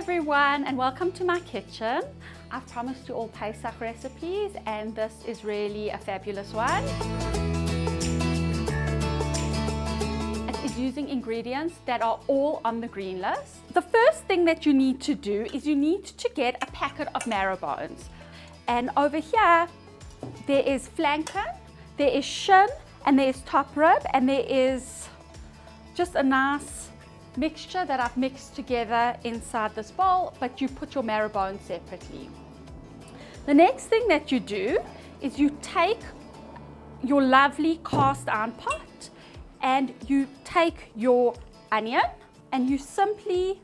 everyone and welcome to my kitchen. I've promised you all Pesach recipes and this is really a fabulous one. It is using ingredients that are all on the green list. The first thing that you need to do is you need to get a packet of marrow bones. And over here there is flanken, there is shin, and there is top rib, and there is just a nice mixture that I've mixed together inside this bowl, but you put your marrow bones separately. The next thing that you do is you take your lovely cast iron pot and you take your onion and you simply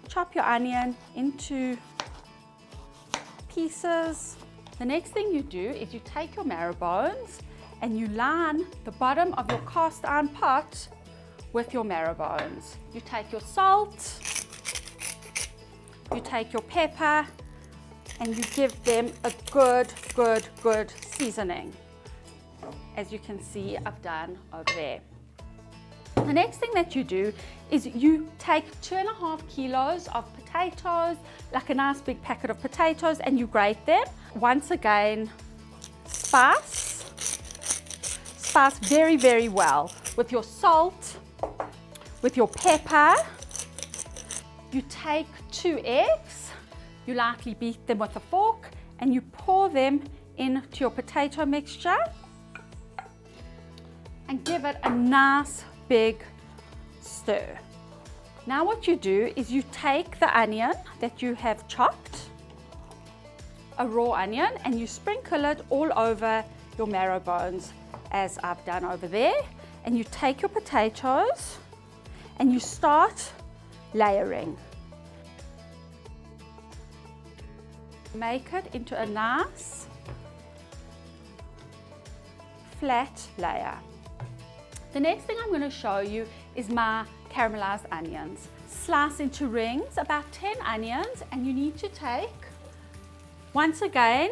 chop your onion into pieces. The next thing you do is you take your marrow bones and you line the bottom of your cast iron pot with your marrow bones. You take your salt, you take your pepper, and you give them a good seasoning. As you can see, I've done over there. The next thing that you do is you take 2.5 kilos of potatoes, like a nice big packet of potatoes, and you grate them. Once again, spice very well with your salt, with your pepper. You take 2 eggs, you lightly beat them with a fork, and you pour them into your potato mixture and give it a nice big stir. Now what you do is you take the onion that you have chopped, a raw onion, and you sprinkle it all over your marrow bones as I've done over there, and you take your potatoes and you start layering. Make it into a nice flat layer. The next thing I'm going to show you is my caramelized onions. Slice into rings about 10 onions, and you need to take, once again,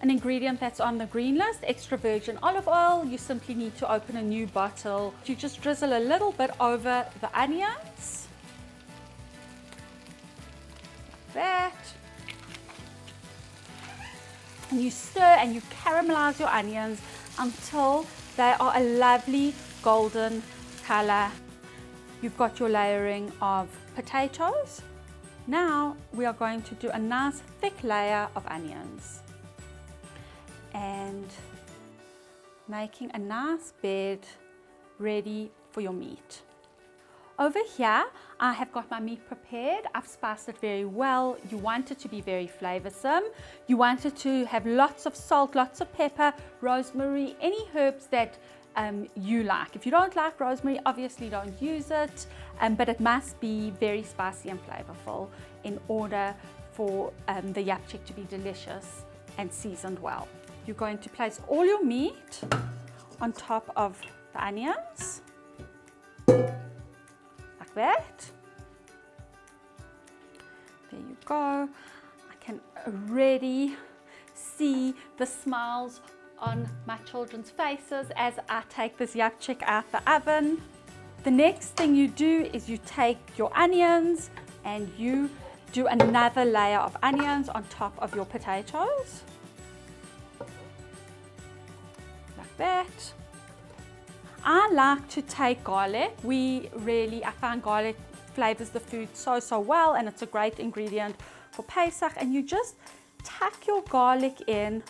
an ingredient that's on the green list, extra virgin olive oil. You simply need to open a new bottle. You just drizzle a little bit over the onions, like that. And you stir and you caramelize your onions until they are a lovely golden color. You've got your layering of potatoes. Now we are going to do a nice thick layer of onions and making a nice bed ready for your meat. Over here I have got my meat prepared. I've spiced it very well. You want it to be very flavorsome. You want it to have lots of salt, lots of pepper, rosemary, any herbs that you like. If you don't like rosemary, obviously don't use it, but it must be very spicy and flavorful in order for the yapchick to be delicious and seasoned well. You're going to place all your meat on top of the onions, like that. There you go. I can already see the smiles on my children's faces as I take this yapchick out the oven. The next thing you do is you take your onions and you do another layer of onions on top of your potatoes, like that. I like to take garlic. I find garlic flavors the food so well, and it's a great ingredient for Pesach. And you just tuck your garlic in.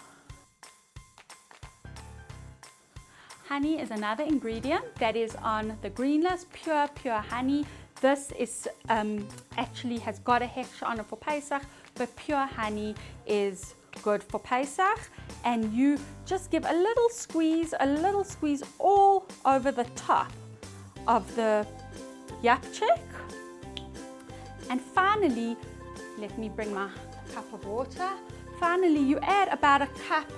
Honey is another ingredient that is on the green list, pure honey. This is actually has got a hechsher on it for Pesach, but pure honey is good for Pesach. And you just give a little squeeze all over the top of the yapchick. And finally, let me bring my cup of water. Finally, you add about a cup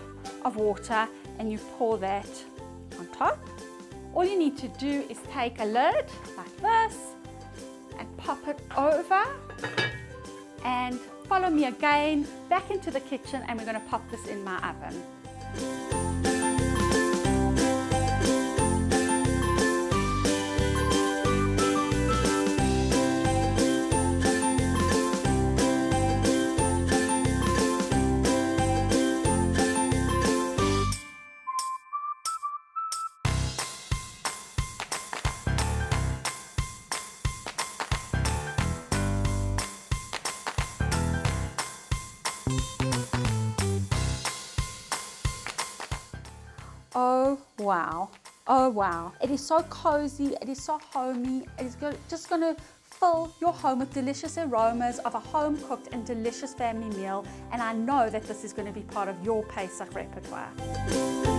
of water and you pour that on top. All you need to do is take a lid like this and pop it over, and follow me again back into the kitchen, and we're going to pop this in my oven. Wow. Oh wow. It is so cozy, it is so homey, it is just going to fill your home with delicious aromas of a home-cooked and delicious family meal, and I know that this is going to be part of your Pesach repertoire.